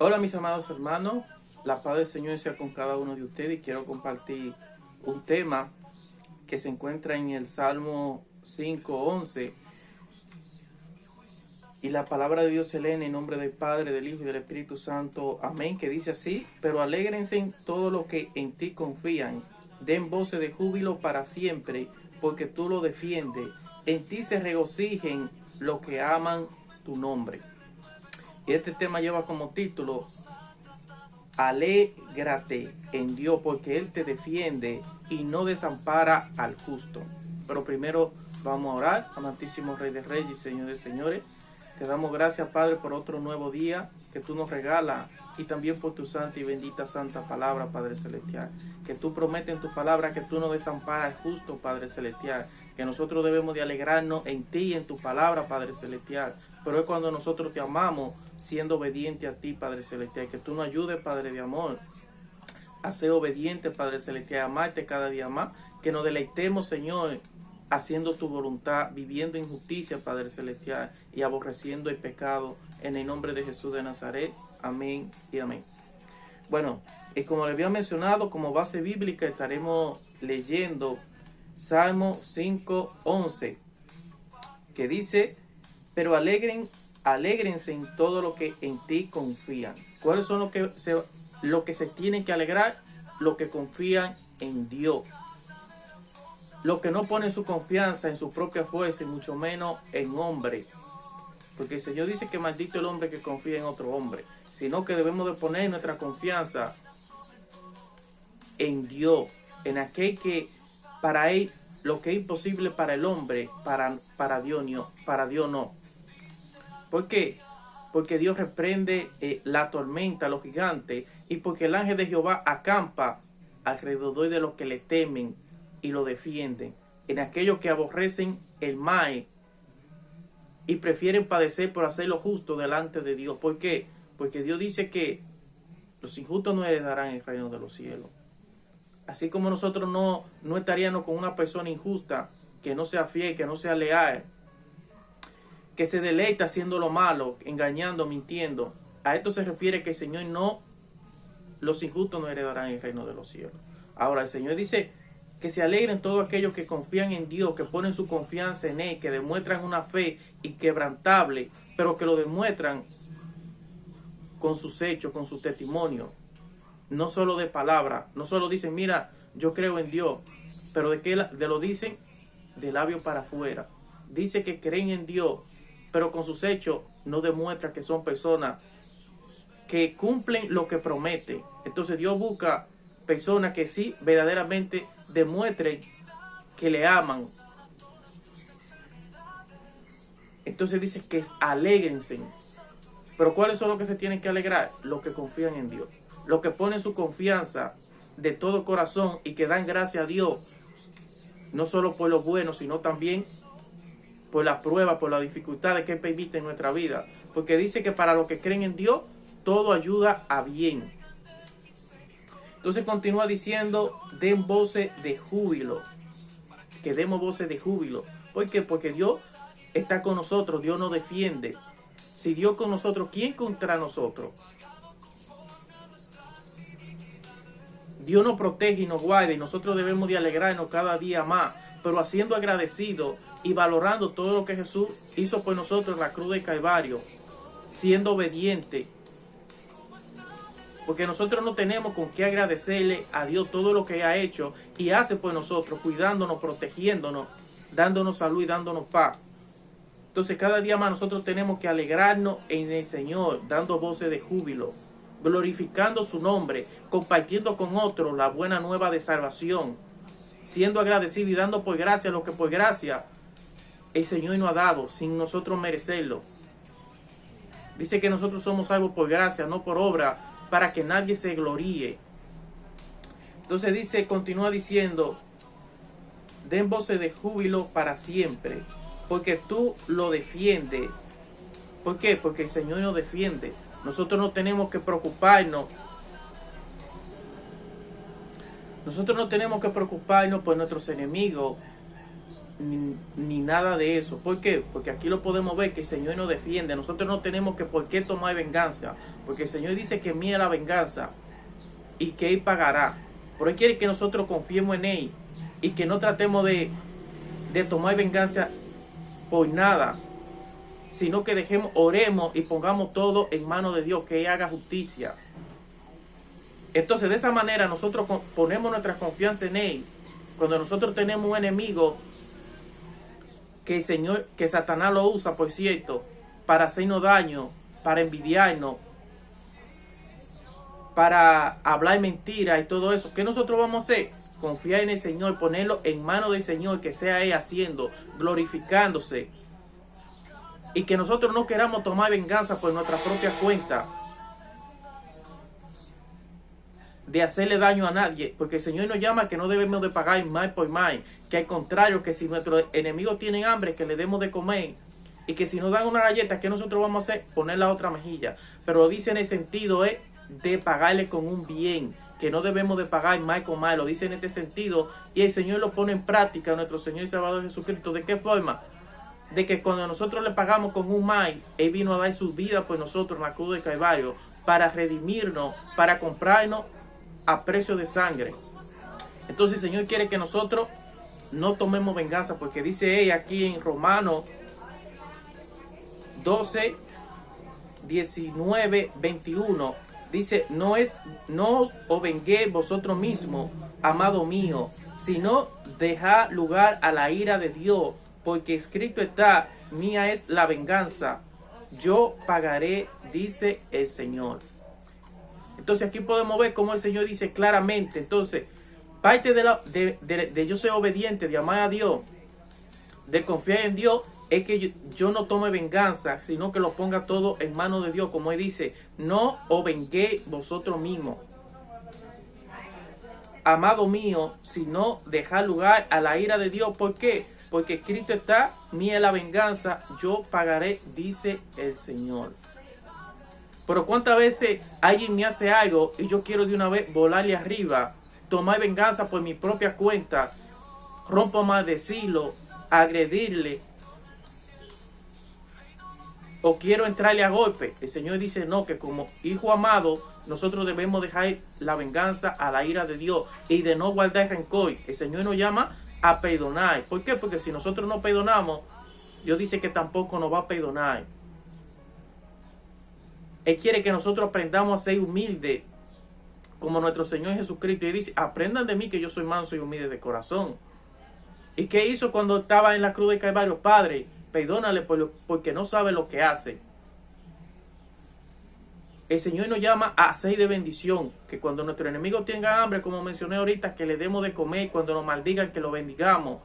Hola mis amados hermanos, la paz del Señor sea con cada uno de ustedes y quiero compartir un tema que se encuentra en el Salmo 5:11 y la palabra de Dios se lee en el nombre del Padre, del Hijo y del Espíritu Santo. Amén, que dice así: pero alégrense en todo lo que en ti confían, den voces de júbilo para siempre, porque tú lo defiendes, en ti se regocijen los que aman tu nombre. Y este tema lleva como título: Alégrate en Dios, porque Él te defiende y no desampara al justo. Pero primero vamos a orar. Amantísimo Rey de Reyes y Señor de Señores, te damos gracias, Padre, por otro nuevo día que tú nos regalas y también por tu santa y bendita santa palabra, Padre Celestial. Que tú prometes en tu palabra que tú no desamparas al justo, Padre Celestial. Que nosotros debemos de alegrarnos en ti y en tu palabra, Padre Celestial. Pero es cuando nosotros te amamos, siendo obediente a ti, Padre Celestial. Que tú nos ayudes, Padre de amor, a ser obediente, Padre Celestial, a amarte cada día más. Que nos deleitemos, Señor, haciendo tu voluntad, viviendo en justicia, Padre Celestial, y aborreciendo el pecado, en el nombre de Jesús de Nazaret. Amén y amén. Bueno, y como les había mencionado, como base bíblica estaremos leyendo Salmo 5:11, que dice: pero alégrense en todo lo que en ti confían. ¿Cuáles son lo que se tienen que alegrar? Los que confían en Dios. Los que no ponen su confianza en su propia fuerza y mucho menos en hombre. Porque el Señor dice que maldito el hombre que confía en otro hombre. Sino que debemos de poner nuestra confianza en Dios. En aquel que para él lo que es imposible para el hombre, para Dios no. ¿Por qué? Porque Dios reprende la tormenta, los gigantes, y porque el ángel de Jehová acampa alrededor de los que le temen y lo defienden, en aquellos que aborrecen el mal y prefieren padecer por hacer lo justo delante de Dios. ¿Por qué? Porque Dios dice que los injustos no heredarán el reino de los cielos. Así como nosotros no estaríamos con una persona injusta, que no sea fiel, que no sea leal, que se deleita haciendo lo malo, engañando, mintiendo. A esto se refiere que el Señor los injustos no heredarán el reino de los cielos. Ahora el Señor dice que se alegren todos aquellos que confían en Dios, que ponen su confianza en Él, que demuestran una fe inquebrantable, pero que lo demuestran con sus hechos, con su testimonio. No solo de palabra, no solo dicen, mira, yo creo en Dios, pero de lo dicen de labio para afuera. Dice que creen en Dios, pero con sus hechos no demuestra que son personas que cumplen lo que prometen. Entonces Dios busca personas que sí verdaderamente demuestren que le aman. Entonces dice que alégrense. Pero ¿cuáles son los que se tienen que alegrar? Los que confían en Dios. Los que ponen su confianza de todo corazón y que dan gracias a Dios, no solo por lo bueno, sino también por las pruebas, por las dificultades que Él permite en nuestra vida. Porque dice que para los que creen en Dios, todo ayuda a bien. Entonces continúa diciendo, den voces de júbilo. Que demos voces de júbilo. ¿Por qué? Porque Dios está con nosotros, Dios nos defiende. Si Dios con nosotros, ¿quién contra nosotros? Dios nos protege y nos guarda y nosotros debemos de alegrarnos cada día más, pero haciendo agradecidos y valorando todo lo que Jesús hizo por nosotros en la cruz del Calvario, siendo obediente. Porque nosotros no tenemos con qué agradecerle a Dios todo lo que ha hecho y hace por nosotros, cuidándonos, protegiéndonos, dándonos salud y dándonos paz. Entonces cada día más nosotros tenemos que alegrarnos en el Señor, dando voces de júbilo, glorificando su nombre, compartiendo con otros la buena nueva de salvación, siendo agradecidos y dando por gracia lo que por gracia el Señor nos ha dado, sin nosotros merecerlo. Dice que nosotros somos salvos por gracia, no por obra, para que nadie se gloríe. Entonces dice, continúa diciendo, den voces de júbilo para siempre, porque tú lo defiendes. ¿Por qué? Porque el Señor nos defiende. Nosotros no tenemos que preocuparnos. Nosotros no tenemos que preocuparnos por nuestros enemigos, ni nada de eso. ¿Por qué? Porque aquí lo podemos ver que el Señor nos defiende. Nosotros no tenemos que por qué tomar venganza, porque el Señor dice que mía es la venganza y que Él pagará. Pero Él quiere que nosotros confiemos en Él y que no tratemos de tomar venganza por nada, sino que oremos y pongamos todo en manos de Dios, que Él haga justicia. Entonces, de esa manera nosotros ponemos nuestra confianza en Él. Cuando nosotros tenemos un enemigo que Satanás lo usa, por cierto, para hacernos daño, para envidiarnos, para hablar mentira y todo eso, ¿qué nosotros vamos a hacer? Confiar en el Señor, ponerlo en manos del Señor, que sea Él haciendo, glorificándose. Y que nosotros no queramos tomar venganza por nuestra propia cuenta, de hacerle daño a nadie, porque el Señor nos llama que no debemos de pagar mal por mal, que al contrario, que si nuestros enemigos tienen hambre, que le demos de comer, y que si nos dan una galleta, ¿qué nosotros vamos a hacer? Poner la otra mejilla. Pero lo dice en el sentido de pagarle con un bien, que no debemos de pagar mal con mal, lo dice en este sentido, y el Señor lo pone en práctica, nuestro Señor y Salvador Jesucristo. ¿De qué forma? De que cuando nosotros le pagamos con un mal, Él vino a dar su vida por nosotros en la cruz del Calvario, para redimirnos, para comprarnos a precio de sangre. Entonces el Señor quiere que nosotros no tomemos venganza, porque dice ella aquí en Romanos 12, 19, 21, dice: no os venguéis vosotros mismos, amado mío, sino dejad lugar a la ira de Dios, porque escrito está: mía es la venganza, yo pagaré, dice el Señor. Entonces aquí podemos ver cómo el Señor dice claramente. Entonces, parte de yo ser obediente, de amar a Dios, de confiar en Dios, es que yo no tome venganza, sino que lo ponga todo en manos de Dios. Como Él dice: no os venguéis vosotros mismos, amado mío, sino dejad lugar a la ira de Dios. ¿Por qué? Porque escrito está: mía es la venganza, yo pagaré, dice el Señor. Pero cuántas veces alguien me hace algo y yo quiero de una vez volarle arriba, tomar venganza por mi propia cuenta, rompo maldecirlo, agredirle, o quiero entrarle a golpe. El Señor dice no, que como hijo amado nosotros debemos dejar la venganza a la ira de Dios y de no guardar rencor. El Señor nos llama a perdonar. ¿Por qué? Porque si nosotros no perdonamos, Dios dice que tampoco nos va a perdonar. Él quiere que nosotros aprendamos a ser humildes como nuestro Señor Jesucristo. Y dice: aprendan de mí, que yo soy manso y humilde de corazón. ¿Y qué hizo cuando estaba en la cruz de Calvario? Padre, perdónale porque no sabe lo que hace. El Señor nos llama a ser de bendición, que cuando nuestro enemigo tenga hambre, como mencioné ahorita, que le demos de comer, cuando nos maldigan, que lo bendigamos.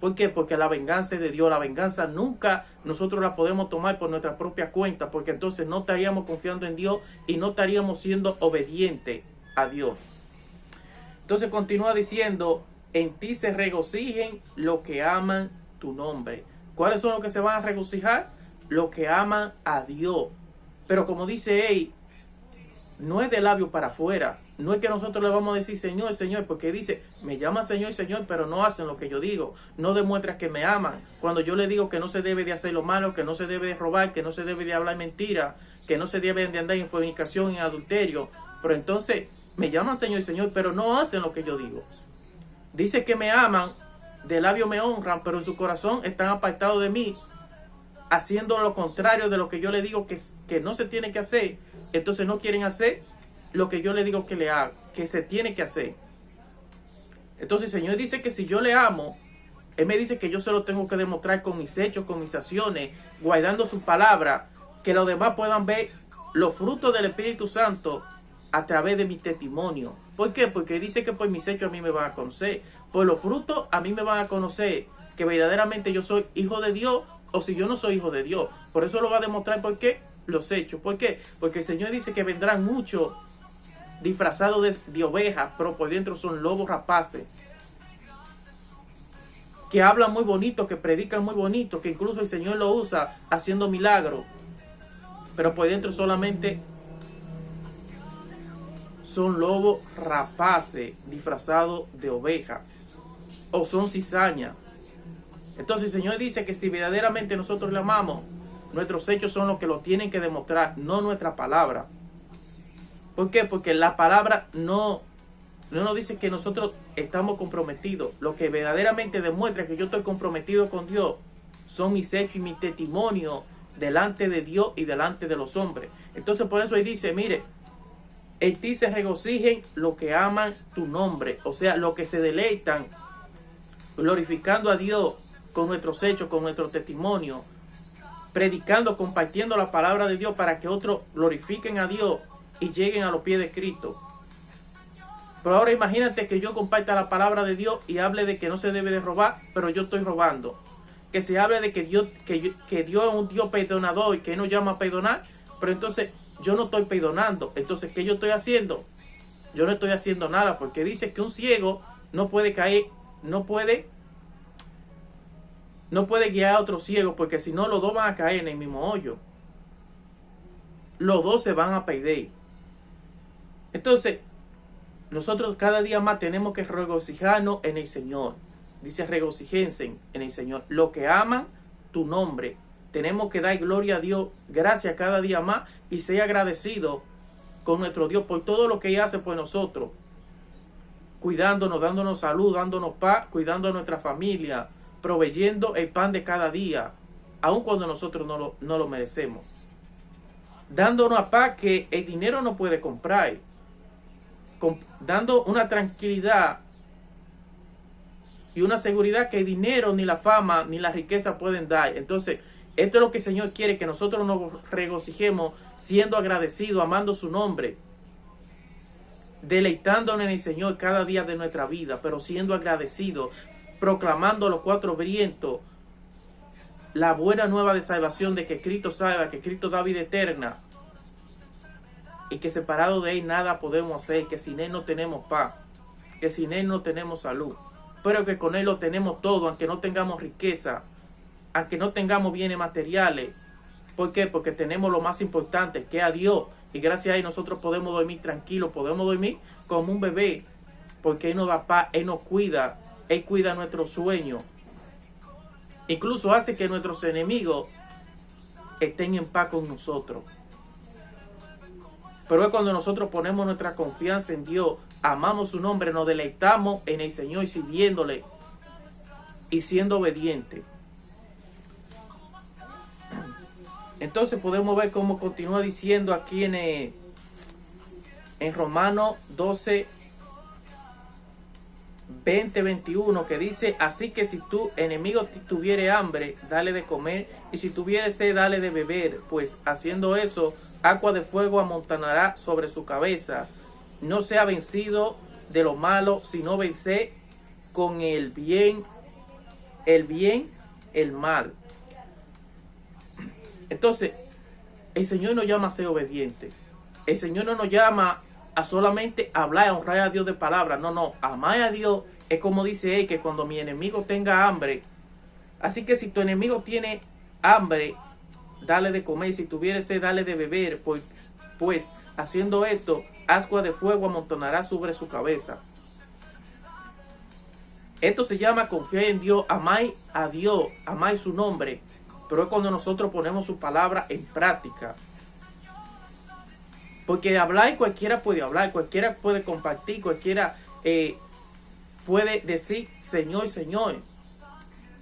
¿Por qué? Porque la venganza es de Dios. La venganza nunca nosotros la podemos tomar por nuestra propia cuenta, porque entonces no estaríamos confiando en Dios y no estaríamos siendo obedientes a Dios. Entonces continúa diciendo: en ti se regocijen los que aman tu nombre. ¿Cuáles son los que se van a regocijar? Los que aman a Dios. Pero como dice él, no es de labio para afuera. No es que nosotros le vamos a decir Señor, Señor, porque dice: me llama Señor, Señor, pero no hacen lo que yo digo. No demuestran que me aman. Cuando yo le digo que no se debe de hacer lo malo, que no se debe de robar, que no se debe de hablar mentira, que no se debe de andar en fornicación, en adulterio. Pero entonces me llaman Señor, Señor, pero no hacen lo que yo digo. Dice que me aman, de labio me honran, pero en su corazón están apartados de mí, haciendo lo contrario de lo que yo le digo que no se tiene que hacer. Entonces no quieren hacer lo que yo le digo que le haga, que se tiene que hacer. Entonces el Señor dice que si yo le amo, Él me dice que yo se lo tengo que demostrar con mis hechos, con mis acciones, guardando su palabra, que los demás puedan ver los frutos del Espíritu Santo a través de mi testimonio. ¿Por qué? Porque dice que por mis hechos a mí me van a conocer. Por los frutos a mí me van a conocer que verdaderamente yo soy hijo de Dios, o si yo no soy hijo de Dios. Por eso lo va a demostrar. ¿Por qué? Los hechos. ¿Por qué? Porque el Señor dice que vendrán muchos disfrazados de ovejas, pero por dentro son lobos rapaces, que hablan muy bonito, que predican muy bonito, que incluso el Señor lo usa haciendo milagros, pero por dentro solamente son lobos rapaces disfrazados de oveja, o son cizañas. Entonces el Señor dice que si verdaderamente nosotros le amamos, Nuestros hechos son los que lo tienen que demostrar, no nuestra palabra. ¿Por qué? Porque la palabra no nos dice que nosotros estamos comprometidos. Lo que verdaderamente demuestra que yo estoy comprometido con Dios son mis hechos y mi testimonio delante de Dios y delante de los hombres. Entonces por eso ahí dice, mire, en ti se regocijen los que aman tu nombre. O sea, los que se deleitan glorificando a Dios con nuestros hechos, con nuestro testimonio, predicando, compartiendo la palabra de Dios para que otros glorifiquen a Dios y lleguen a los pies de Cristo. Pero ahora imagínate que yo comparta la palabra de Dios y hable de que no se debe de robar, pero yo estoy robando. Que se hable de que Dios es un Dios perdonador y que nos llama a perdonar, pero entonces yo no estoy perdonando. Entonces, ¿qué yo estoy haciendo? Yo no estoy haciendo nada, porque dice que un ciego no puede caer, no puede guiar a otro ciego, porque si no los dos van a caer en el mismo hoyo. Los dos se van a perder. Entonces, nosotros cada día más tenemos que regocijarnos en el Señor. Dice, regocijense en el Señor. Los que aman tu nombre. Tenemos que dar gloria a Dios, gracias cada día más, y ser agradecido con nuestro Dios por todo lo que Él hace por nosotros. Cuidándonos, dándonos salud, dándonos paz, cuidando a nuestra familia, proveyendo el pan de cada día, aun cuando nosotros no lo merecemos. Dándonos paz que el dinero no puede comprar. Dando una tranquilidad y una seguridad que el dinero, ni la fama, ni la riqueza pueden dar. Entonces, esto es lo que el Señor quiere, que nosotros nos regocijemos siendo agradecidos, amando su nombre, deleitándonos en el Señor cada día de nuestra vida, pero siendo agradecidos, proclamando a los cuatro vientos la buena nueva de salvación, de que Cristo salva, que Cristo da vida eterna, y que separado de Él nada podemos hacer, que sin Él no tenemos paz, que sin Él no tenemos salud, pero que con Él lo tenemos todo, aunque no tengamos riqueza, aunque no tengamos bienes materiales. ¿Por qué? Porque tenemos lo más importante, que es a Dios, y gracias a Él nosotros podemos dormir tranquilos, podemos dormir como un bebé, porque Él nos da paz, Él nos cuida, Él cuida nuestros sueños, incluso hace que nuestros enemigos estén en paz con nosotros. Pero es cuando nosotros ponemos nuestra confianza en Dios, amamos su nombre, nos deleitamos en el Señor y sirviéndole y siendo obedientes. Entonces podemos ver cómo continúa diciendo aquí en Romanos 12, 20, 21, que dice, así que si tu enemigo tuviere hambre, dale de comer, y si tuviere sed, dale de beber, pues haciendo eso, agua de fuego amontonará sobre su cabeza. No sea vencido de lo malo, sino vencer con el bien el mal. Entonces, el Señor nos llama a ser obedientes. El Señor no nos llama a solamente hablar, a honrar a Dios de palabra. No, amar a Dios es como dice Él, que cuando mi enemigo tenga hambre. Así que si tu enemigo tiene hambre, dale de comer, si tuviere sed, dale de beber, pues haciendo esto, agua de fuego amontonará sobre su cabeza. Esto se llama confiar en Dios, amar a Dios, amar su nombre, pero es cuando nosotros ponemos su palabra en práctica. Porque hablar cualquiera puede hablar, cualquiera puede compartir, cualquiera puede decir Señor, Señor.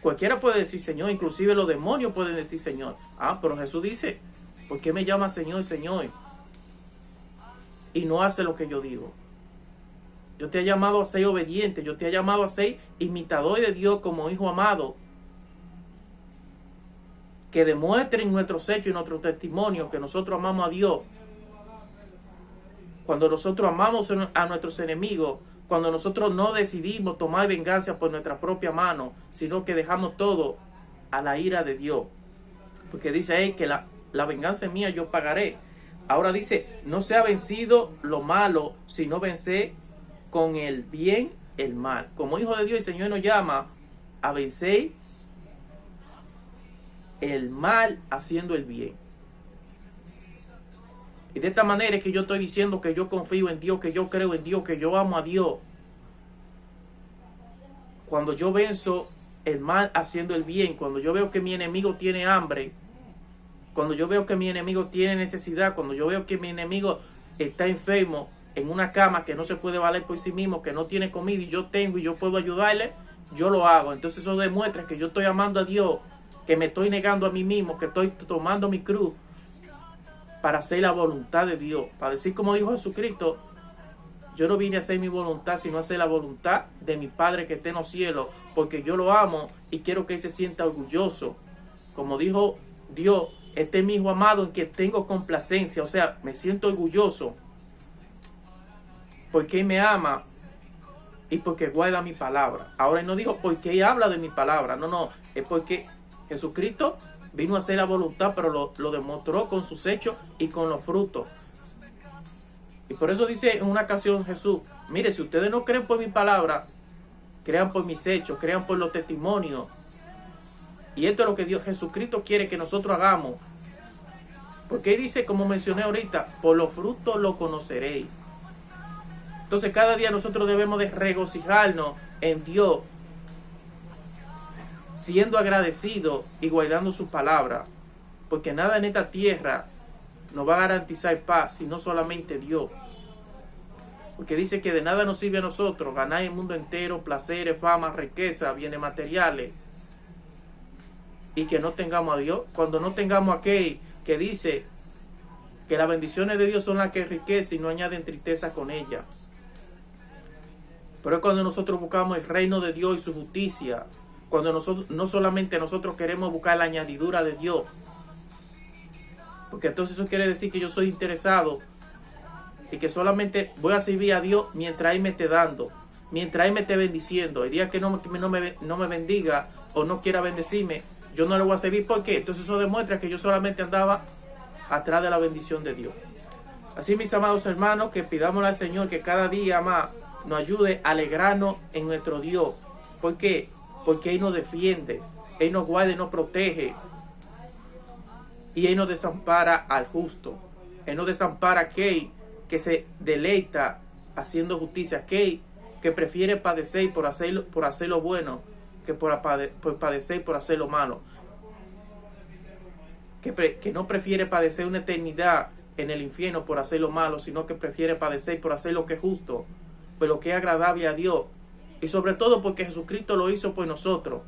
Cualquiera puede decir Señor, inclusive los demonios pueden decir Señor. Pero Jesús dice, ¿por qué me llama Señor, Señor? Y no hace lo que yo digo. Yo te he llamado a ser obediente, yo te he llamado a ser imitador de Dios como hijo amado. Que demuestren nuestros hechos y nuestros testimonios que nosotros amamos a Dios. Cuando nosotros amamos a nuestros enemigos, cuando nosotros no decidimos tomar venganza por nuestra propia mano, sino que dejamos todo a la ira de Dios. Porque dice ahí que la venganza es mía, yo pagaré. Ahora dice, no sea vencido lo malo, sino vencer con el bien el mal. Como hijo de Dios, el Señor nos llama a vencer el mal haciendo el bien. Y de esta manera es que yo estoy diciendo que yo confío en Dios, que yo creo en Dios, que yo amo a Dios. Cuando yo venzo el mal haciendo el bien, cuando yo veo que mi enemigo tiene hambre, Cuando yo veo que mi enemigo tiene necesidad, cuando yo veo que mi enemigo está enfermo, en una cama que no se puede valer por sí mismo, que no tiene comida y yo tengo y yo puedo ayudarle, yo lo hago. Entonces eso demuestra que yo estoy amando a Dios, que me estoy negando a mí mismo, que estoy tomando mi cruz para hacer la voluntad de Dios. Para decir como dijo Jesucristo, yo no vine a hacer mi voluntad, sino a hacer la voluntad de mi Padre que está en los cielos, porque yo lo amo y quiero que Él se sienta orgulloso. Como dijo Dios, este es mi hijo amado en que tengo complacencia, o sea, me siento orgulloso porque Él me ama y porque guarda mi palabra. Ahora Él no dijo porque Él habla de mi palabra, no, es porque Jesucristo vino a hacer la voluntad, pero lo demostró con sus hechos y con los frutos. Y por eso dice en una ocasión Jesús, mire, si ustedes no creen por mi palabra, crean por mis hechos, crean por los testimonios. Y esto es lo que Jesucristo quiere que nosotros hagamos. Porque Él dice, como mencioné ahorita, por los frutos lo conoceréis. Entonces cada día nosotros debemos de regocijarnos en Dios, siendo agradecidos y guardando su palabra. Porque nada en esta tierra nos va a garantizar paz, sino solamente Dios. Porque dice que de nada nos sirve a nosotros ganar el mundo entero, placeres, fama, riqueza, bienes materiales, y que no tengamos a Dios. Cuando no tengamos a aquel que dice que las bendiciones de Dios son las que enriquecen y no añaden tristeza con ellas. Pero es cuando nosotros buscamos el reino de Dios y su justicia, cuando nosotros, no solamente nosotros queremos buscar la añadidura de Dios, porque entonces eso quiere decir que yo soy interesado y que solamente voy a servir a Dios mientras Él me esté dando, mientras Él me esté bendiciendo. El día que no me bendiga o no quiera bendecirme, yo no le voy a servir. ¿Por qué? Entonces eso demuestra que yo solamente andaba atrás de la bendición de Dios. Así, mis amados hermanos, que pidámosle al Señor que cada día más nos ayude a alegrarnos en nuestro Dios. ¿Por qué? Porque Él nos defiende, Él nos guarda y nos protege. Y Él nos desampara al justo. Él nos desampara a aquel que se deleita haciendo justicia, aquel que prefiere padecer por hacer lo bueno que por padecer por hacer lo malo. Que no prefiere padecer una eternidad en el infierno por hacer lo malo, sino que prefiere padecer por hacer lo que es justo, por lo que es agradable a Dios. Y sobre todo porque Jesucristo lo hizo por nosotros.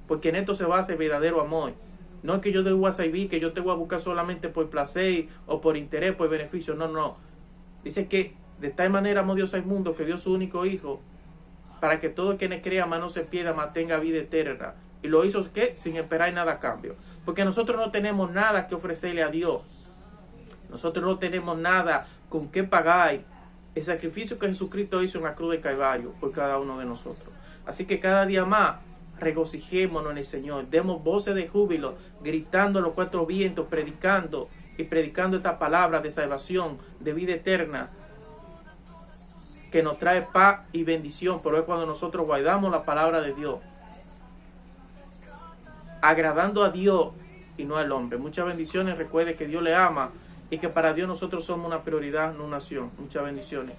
Porque en esto se basa el verdadero amor. No es que yo te voy a servir, que yo te voy a buscar solamente por placer o por interés, por beneficio. No. Dice que de tal manera amó Dios al mundo que dio su único hijo para que todo el que le crea más no se pierda, más tenga vida eterna. Y lo hizo ¿qué? Sin esperar nada a cambio. Porque nosotros no tenemos nada que ofrecerle a Dios. Nosotros no tenemos nada con qué pagar el sacrificio que Jesucristo hizo en la cruz del Calvario por cada uno de nosotros. Así que cada día más regocijémonos en el Señor. Demos voces de júbilo, gritando a los cuatro vientos, predicando esta palabra de salvación, de vida eterna, que nos trae paz y bendición. Pero es cuando nosotros guardamos la palabra de Dios, agradando a Dios y no al hombre. Muchas bendiciones. Recuerde que Dios le ama y que para Dios nosotros somos una prioridad, no una nación. Muchas bendiciones.